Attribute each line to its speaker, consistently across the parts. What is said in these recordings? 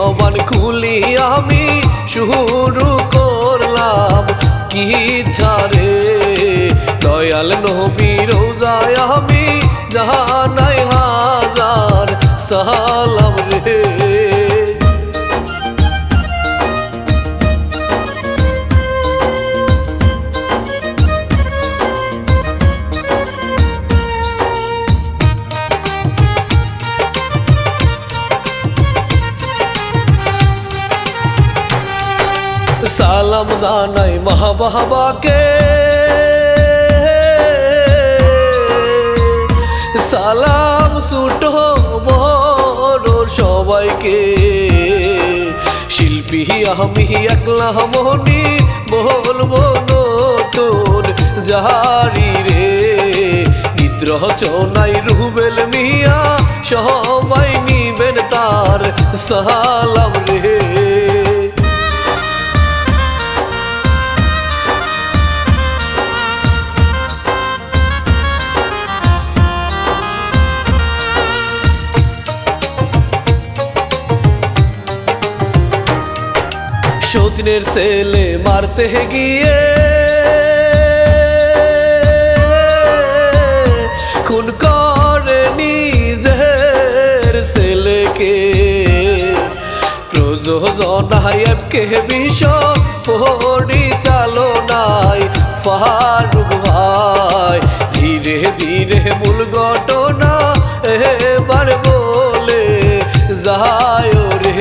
Speaker 1: জবান খুলি আমি শুরু করলাম কি ছাড়ে দয়াল নবী রোজায় আমি জানাই হাজার সালাম রে। সালাম জানাই মা বাবাকে, সালাম ছোট বড় সবাইকে। শিল্পী আমি একলা মনি বলবো নতুন জাহারি রে। গীত রচনাই রুবেল মিয়া সবাই নিবেন তার সালাম রে। সতীনের ছেলে মারতে গিয়ে খুন করে নিজের ছেলেকে। প্রযোজনায়কে বিষ পরিচালনায় ফারুক ভাই। ধীরে ধীরে মূল ঘটনা এবার বলে যায় রে।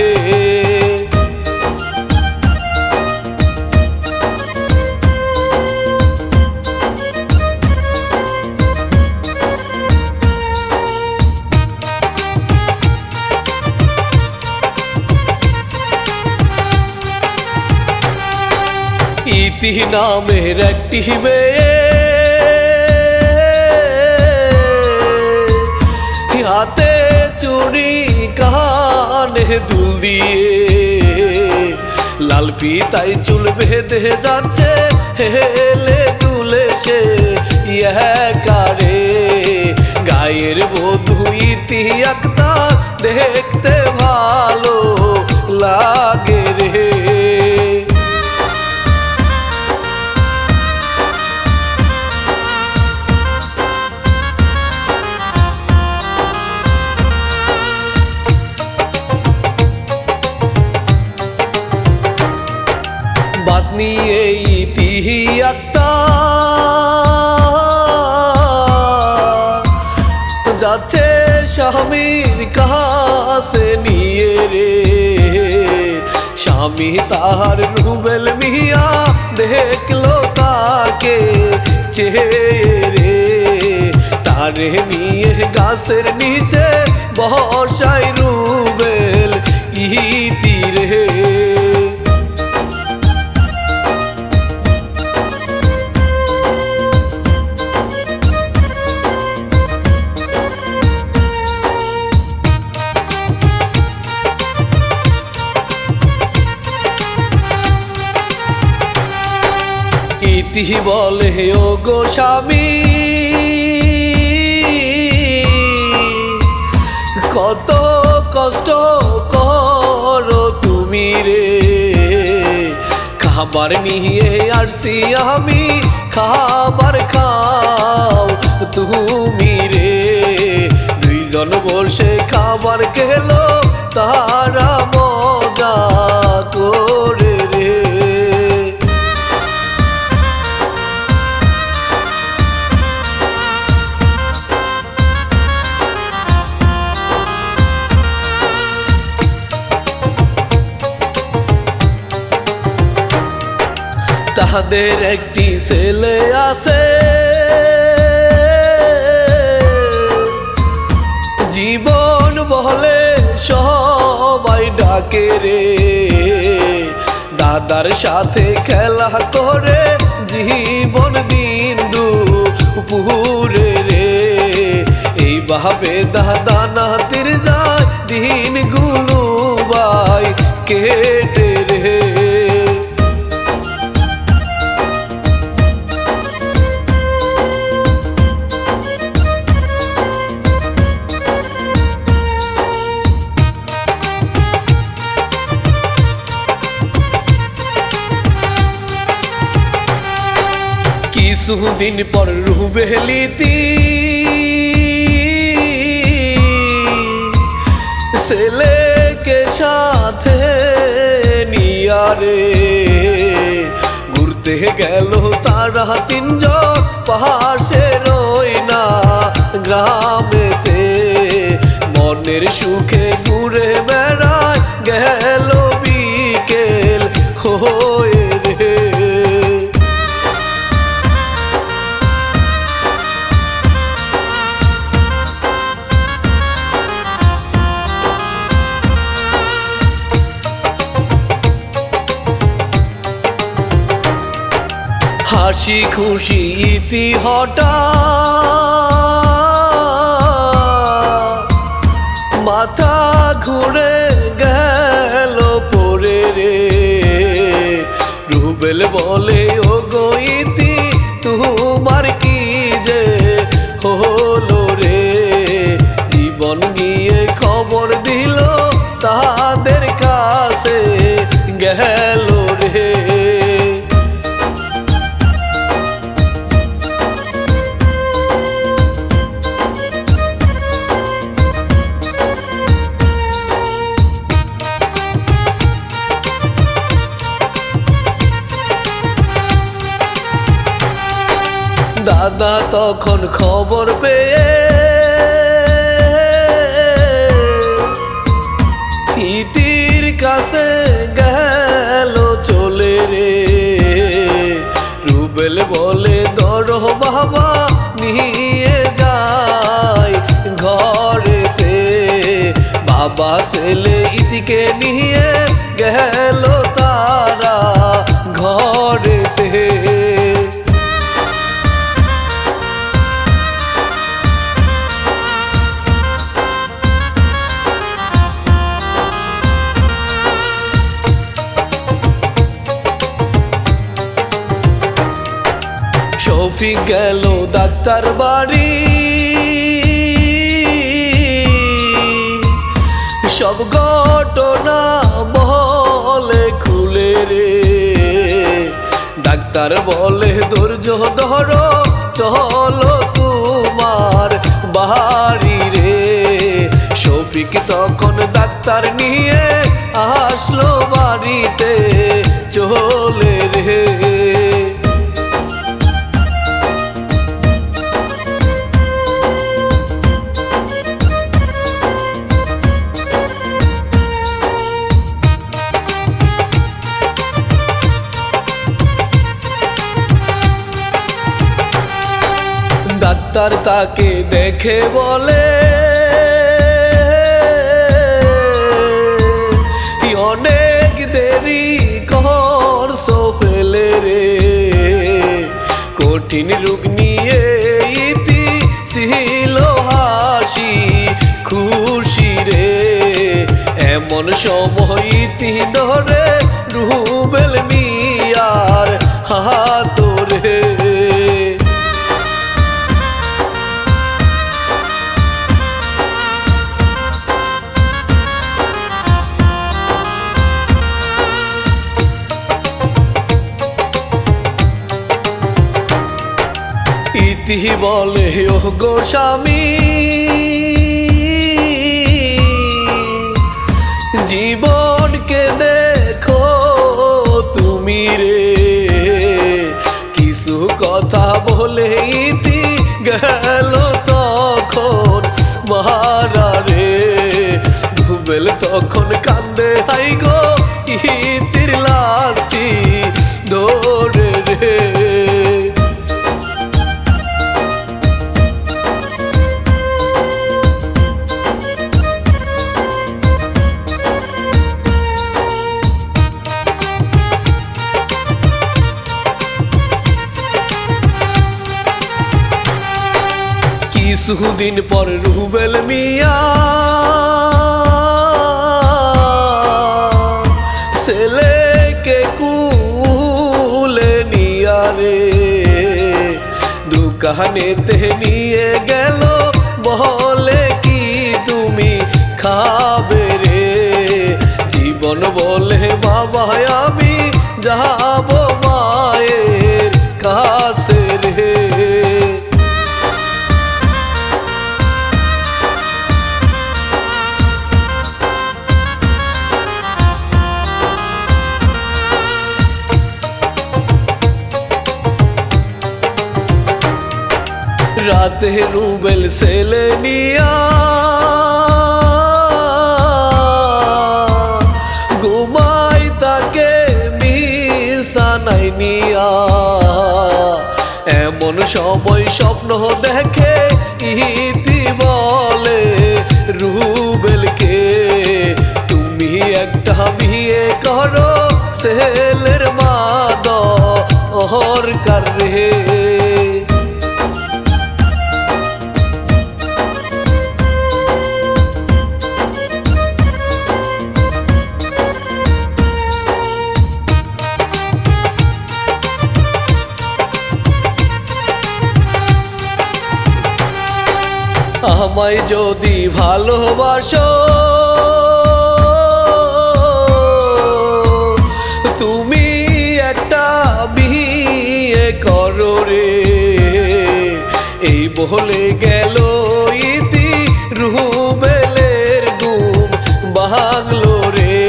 Speaker 1: ইতি নামের একটি মেয়ে হাতে চুড়ি কানে দুল দিয়ে লাল পিতাই চুল বেঁধে যাচ্ছে হেলে দুলে সে কারে। গায়ের বধূ ইতি আক্তার দেখতে ভালো লাগে রে। বাদ নিয়ে ইতি আক্তার যাচ্ছে স্বামীর কাছে নিয়ে রে। স্বামী তাহার রুবেল মিয়া দেখলো তাকে চেয়ে রে। তারে নিয়ে গাছের নিচে বসাই রুবেল ইতি রে। ইতি বলে ও গো স্বামী কত কষ্ট করো তুমি রে। খাবার নিয়ে আসছি আমি খাবার খাও তুমি রে। দুইজন বসে খাবার খেলো তারা মজা করে রে। তাদের একটি ছেলে আছে জীবন বলে সবাই ডাকে রে। দাদার সাথে খেলা করে জীবন দিন দুপুরে রে। এইভাবে দাদা নাতির যায় দিনগুলো ভাই কেটে রে। কিছুদিন পর রুবেলিতি ছেলেকে সাথে নিয়ারে ঘুরতে গেল তারা তিনজন পাশে রই না গ্রামেতে মনের সুখে ঘুরে বেড়ায় গেল বিকেল হয়ে রে। হাসি খুশি ইতি হঠাৎ মাথা ঘুরে গেল পরে রে। রুবেল বলে ও গো ইতি তোমার কি যে হলো রে। জীবন নিয়ে খবর দিল তাদের কাছে গেল রে। দাদা তখন খবর পেয়ে ইতির কাছে গেল চলে রে। রুবেল বলে ধরো বাবা নিয়ে যায় ঘরেতে। বাবা ছেলে ইতিকে নিয়ে গেল তারা ঘরেতে। শফিক গেল ডাক্তার বাড়ি সব ঘটনা বলে খুলে রে। ডাক্তার বলে ধৈর্য ধরো চলো তোমার বাড়ি রে। শফিক তখন ডাক্তার নিয়ে আসলো বাড়িতে চলে রে। ডাক্তার তাকে দেখে বলে অনেক দেরি করছো ফেলে রে। কঠিন রোগ নিয়ে ইতি ছিল হাসি খুশি রে। এমন সময় ইতি ধরে রুবেল মিয়ার হাত রে। ইতি বলে ও গো স্বামী জীবনকে দেখো তুমি রে। কিছু কথা বলে ইতি গেল তখন মারা রে। রুবেল তখন কান্দে হাই গো ইতির লাশটি ধরে রে। কিছুদিন পর রুবেল মিয়া ছেলেকে কুলে নিয়া রে। দোকানেতে নিয়ে গেল বলে কি তুমি খাবে রে। জীবন বলে বাবা আমি যাব মায়ের কাছে রে। রাতে রুবেল ছেলে নিয়া ঘুমাই তাকে বিছানায় নিয়া, এমন সময় স্বপ্ন দেখে ইতি বলে রুবেলকে, তুমি একটা বিয়ে করো ছেলের মা দরকার রে। আমায় যদি ভালোবাসো তুমি একটা বিয়ে করো রে, এই বলে গেল ইতি রুবেলের ঘুম ভাঙলো রে।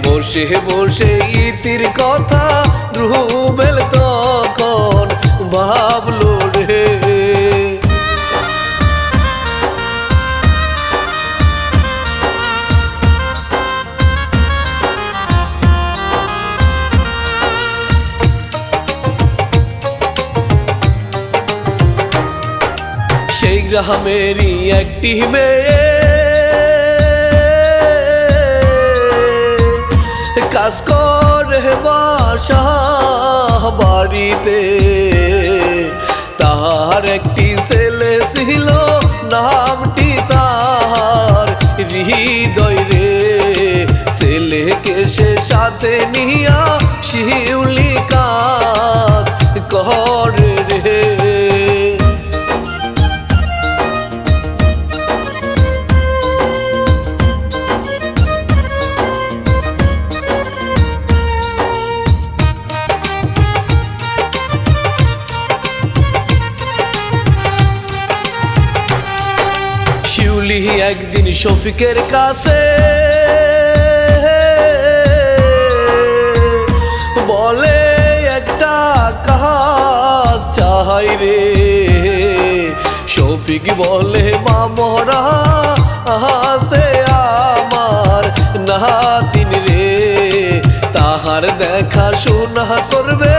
Speaker 1: বসে বসে ইতির কথা রুবেল তখন ভাবলো রে। সেই গ্রামেরই একটি মেয়ে কাজ করে বাসা বাড়িতে, তার একটি ছেলে ছিল নামটি তার হৃদয় রে। ছেলেকে সে সাথে নিয়া শিউলি কাজ করে রে। শিউলি একদিন শফিকের কাছে বলে একটা কাজ চাই রে। শফিক বলে মামরা আছে আমার নাতিন রে, তাহার দেখা শোনা করবে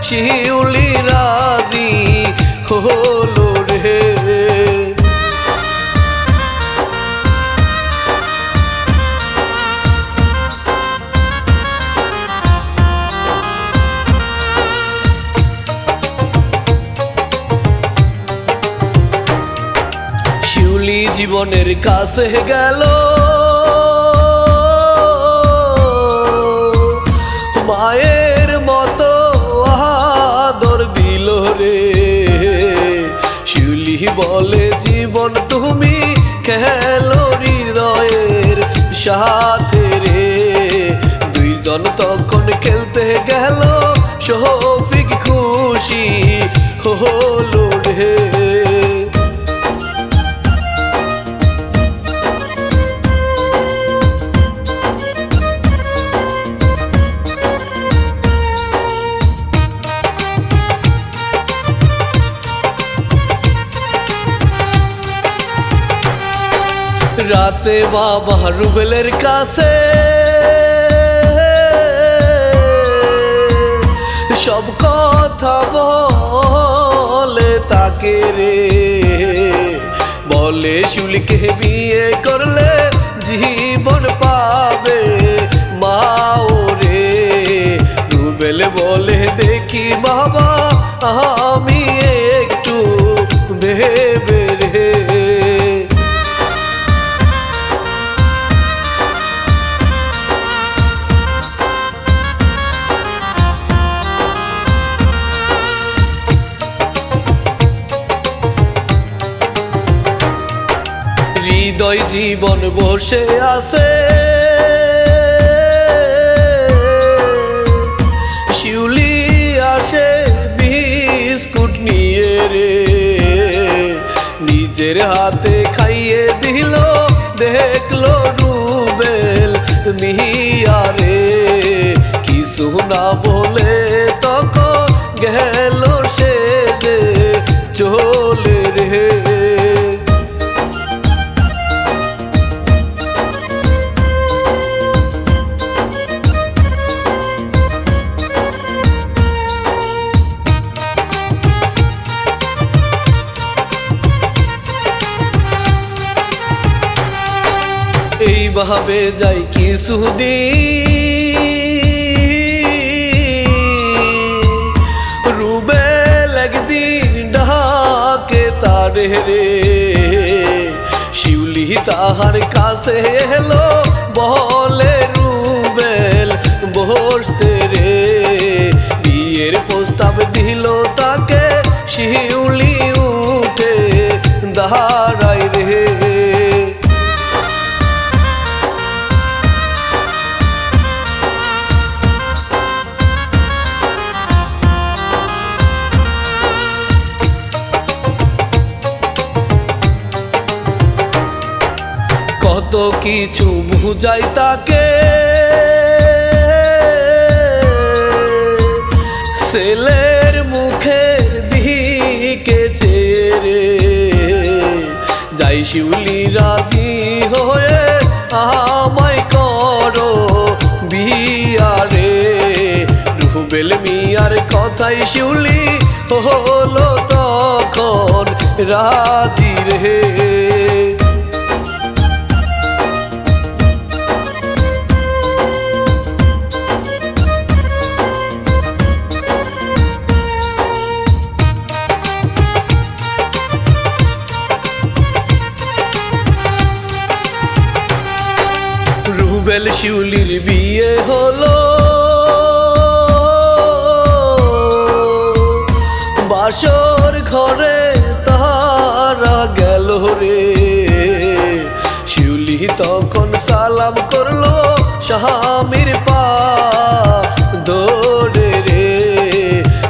Speaker 1: শিউলি রাজি হলো রে। শিউলি জীবনের কাছে গেল, মায়ের মতো আদর দিল রে। শিউলি বলে জীবন তুমি খেলো হৃদয়ের সাথে রে। দুইজন তখন খেলতে গেল, শফিক খুশি হলো রে। রাতে বাবা রুবেলের কাছে সব কথা বলে তাকে রে। বলে শিউলিকে বিয়ে করলে জীবন পাবে মাও রে। রুবেল বলে দেখি বাবা আমি একটু ভেবে রে। হৃদয় জীবন বসে আছে, শিউলি আসে বিস্কুট রে নিজের হাতে খাইয়ে দিল দেখলো রুবেল মিয়া রে কিছু না বলে তখন গেল সে যে চলে রে এইভাবে যাই কিছুদিন রুবেল একদিন ডাকে তারে রে শিউলি তাহার কাছে এলো বলে রুবেল বসতে রে বিয়ের প্রস্তাব দিল তাকে শিউলি উঠে দাঁড়ায় রে কত কিছু বুঝাই তাকে ছেলের মুখের দিকে চেয়ে যাই শিউলি রাজি হয়ে আমায় করো বিয়া রে রুবেল মিয়ার কথাই শিউলি হলো তখন রাজি রে রুবেল শিউলির বিয়ে হলো বাসর ঘরে তারা গেল রে শিউলি তখন সালাম করলো স্বামীর পা দৌড়ে রে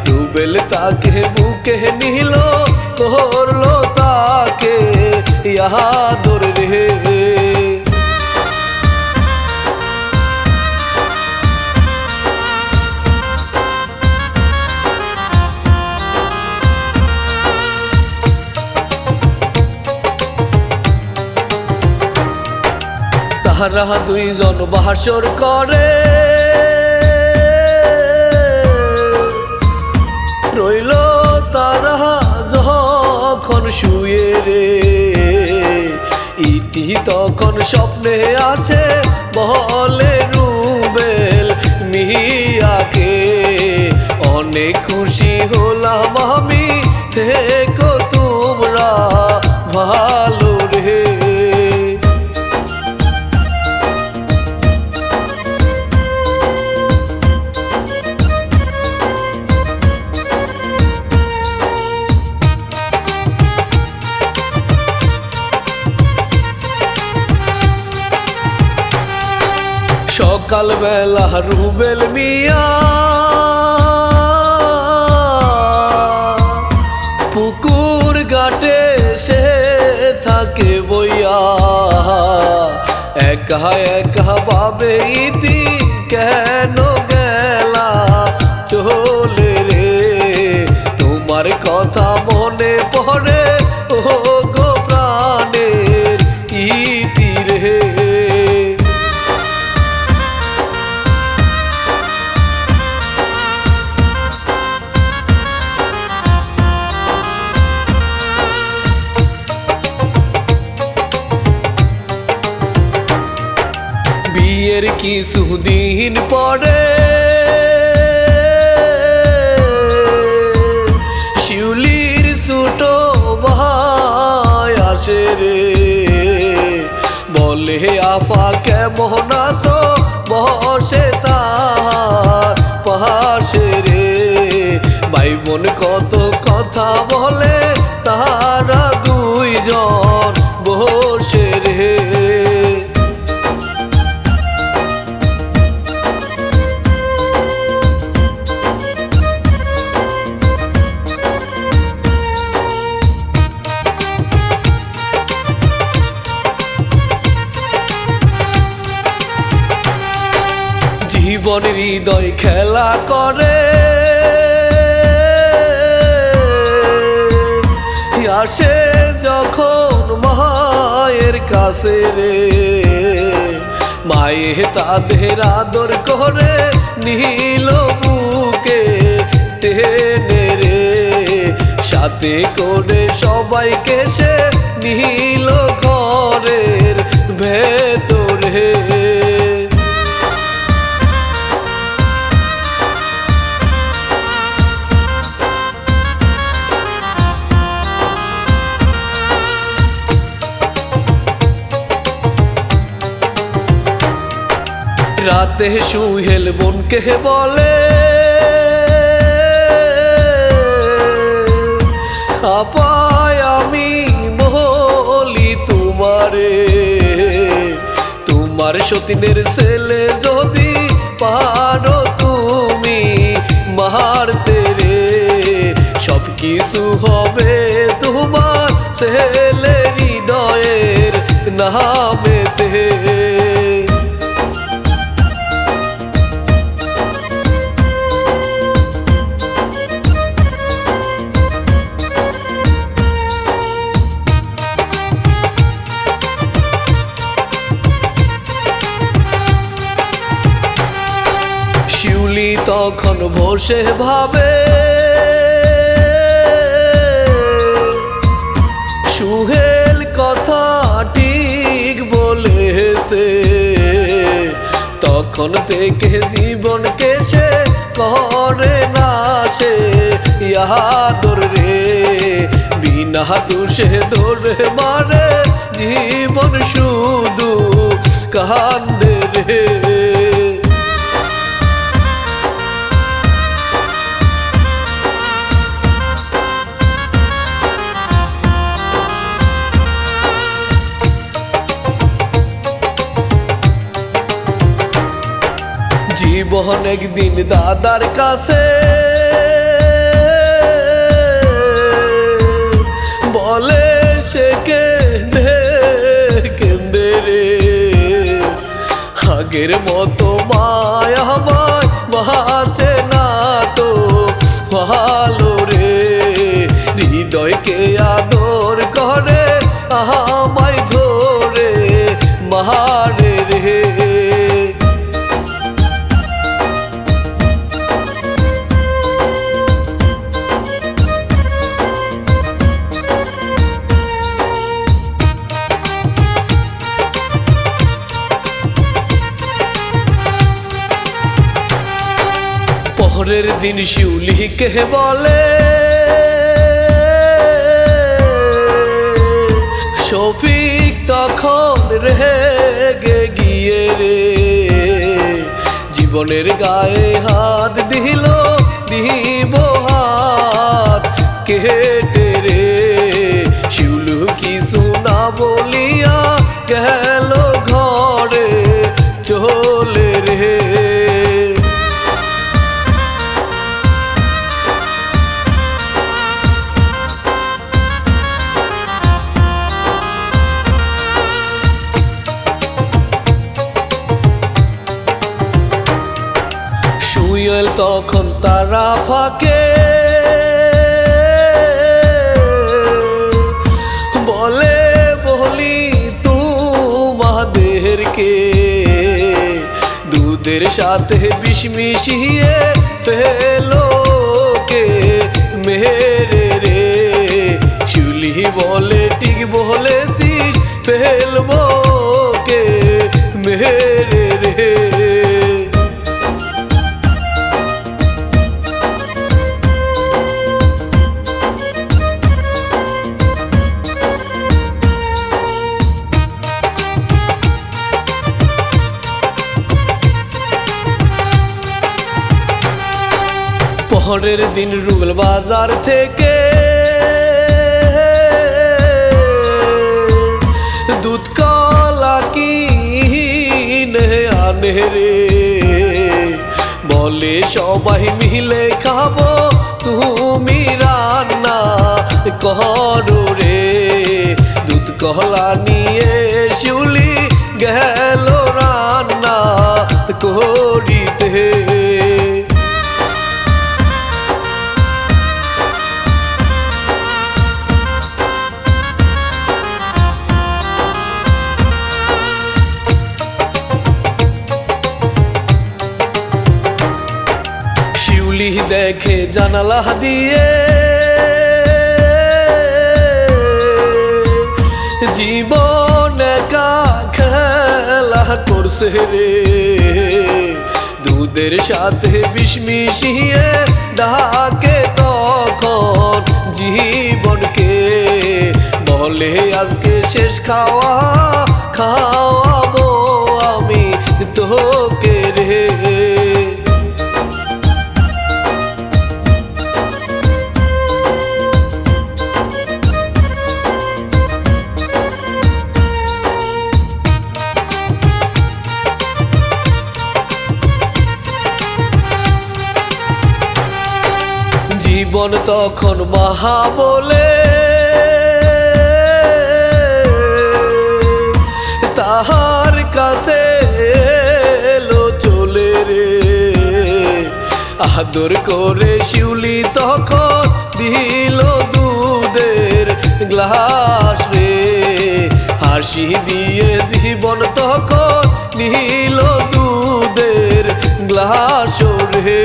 Speaker 1: রুবেল তাকে বুকে নিল করলো তাকে আদর রে তাহারা দুইজন বাসর করে রইল তারা যখন শুয়ে রে ইতি তখন স্বপ্নে আসে বলে রুবেল মিয়াকে অনেক খুশি হলাম আমি থেকো তোমরা ভালো রে সকাল বেলা রুবেল মিয়া পুকুর ঘাটে সে থাকে বইয়া একা একা ভাবে ইতি কেন গেলা চলে রে তোমার কথা মনে পড়ে ও গো প্রাণের ইতি রে বিয়ের কিছুদিন পরে শিউলির ছোট ভাই আসে রে বলে আপা কেমন আছো বসে তার পাশে রে ভাই বোন কত কথা বলে তারা দুইজন বসে রে জীবন হৃদয় খেলা করে আসে যখন মায়ের কাছে রে মায়ে তাদের আদর করে নীল বুকে টেনে রে সাথে করে সবাইকে সে নীল ঘরের ভেতরে রাতে সুহেল বোনকে বলে আপায় আমি বলি তোমারে তোমার সতীনের ছেলে যদি পারো তুমি মারতে রে সব কিছু হবে তোমার ছেলে হৃদয়ের নামেতে শিউলি তখন বসে ভাবে সুহেল কথা ঠিক বলেছে তখন থেকে জীবনকে সে করে না সে আদর রে বিনা দোষে ধরে মারে জীবন শুধু কান্দে রে জীবন একদিন দাদার কাছে বলে সে কেঁদে রে আগের মতো মায় আমায় বাসে না তো ভালো রে হৃদয়কে আদর করে আমায় ধরে মারে রে পরের দিন শিউলিকে বলে শফিক তখন রেগে গিয়ে রে জীবনের গায়ে হাত দিল দিব হাত কেটে রে শিউলু কিছু না বলিয়া গেল ঘরে চলে রে সুহেল তখন তারা ফাঁকে বলে বলি তোমাদেরকে দুধের সাথে বিষ মিশিয়ে ফেলো কে মেরে রে শিউলি বলে ঠিক বলেছিস ফেলবো কে মেরে রে পরের দিন রুবেল বাজার থেকে দুধ কলা কিনে আনে রে বলে সবাই মিলে খাবো তুমি রান্না করো রে দুধ কলা নিয়ে শিউলি গেল রান্না করিতে জানালা দিয়ে জীবন একা খেলা করছে রে, দুধের সাথে বিষ মিশিয়ে ডাকে তখন জীবনকে, বলে আজকে শেষ খাওয়া খাওয়াবো আমি তোকে রে। জীবন তখন মাহা বলে তাহার কাছে এলো চলে রে, আদর করে শিউলি তখন দিল দুধের গ্লাস রে, হাসি দিয়ে জীবন তখন নিল দুধের গ্লাস রে।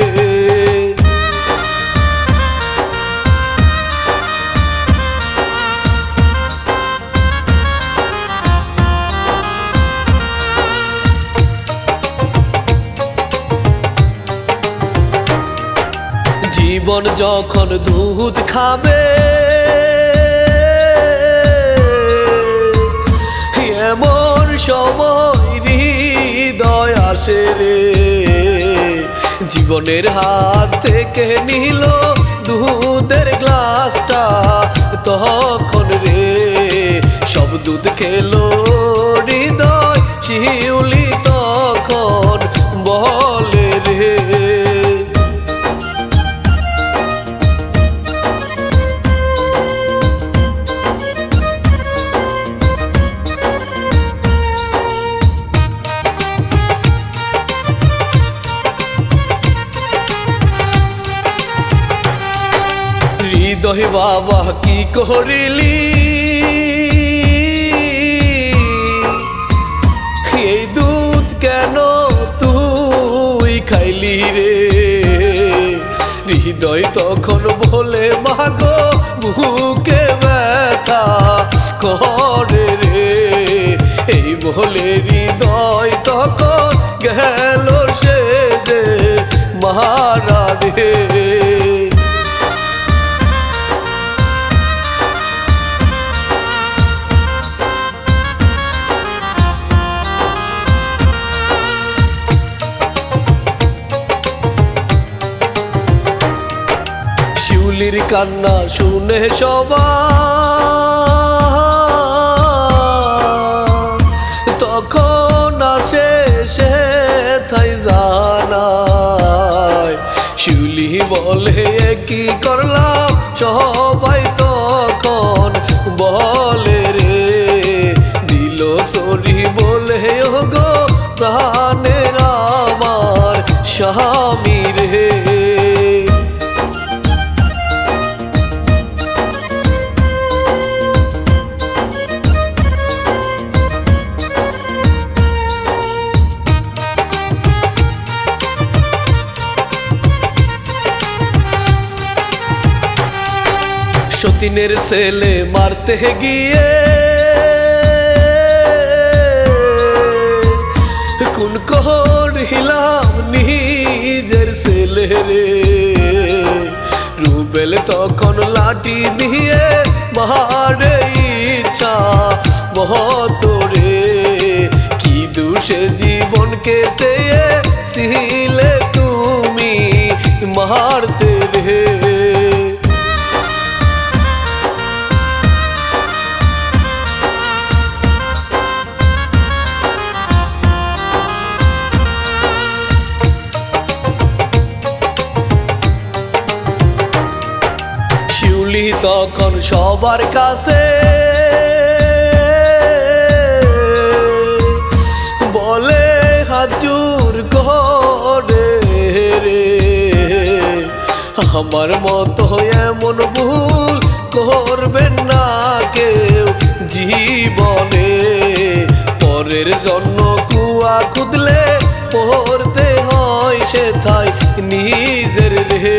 Speaker 1: জীবন যখন দুধ খাবে এমন সময় হৃদয় আসে রে, জীবনের হাত থেকে নিল দুধের গ্লাসটা তখন রে, সব দুধ খেলো হৃদয় শিউলি তখন বলে রে। হৃদয় বাবা কি করিলি, এই দুধ কেন তুই খাইলি রে, হৃদয় তখন বলে মাগো বুকে ব্যথা করে রে, এই বলে হৃদয় তখন গেল সে যে মারা রে। শিউলির কান্না শুনে সবাই তখন আসে সে থাই জানায়, শিউলি বলে কি করলাম সবাই তখন বলে রে, দিল সরি বলে ও গো প্রাণের আমার স্বামী রে। সতীনের ছেলে মারতে গিয়ে কোন করিলাম নিজের ছেলে রে, রুবেল তখন লাঠি দিয়ে মারে ইচ্ছা মত রে, কি দোষে জীবনকে চেয়ে ছিলে তুমি মারতে রে। শিউলি তখন সবার কাছে বলে হাত জোর করে রে, আমার মতো এমন ভুল করবেন না কেউ জীবনে, পরের জন্য কুয়া খুদলে পড়তে হয় সেথায় নিজের রে।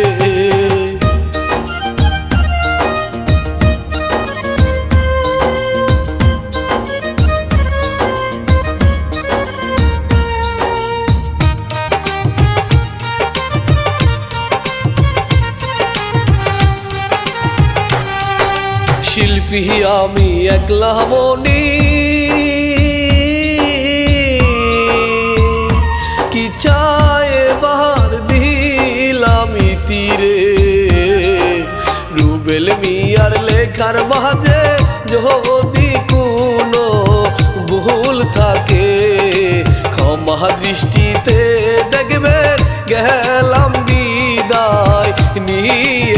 Speaker 1: শিল্পী আমি একলা মনি, কি চায় বাহার দিলামি তীরে। রুবেল মিয়ার লেখার মাঝে যদি কোনো ভুল থাকে ক্ষমা দৃষ্টিতে দেখবেন, গেলাম বিদায় নিয়ে।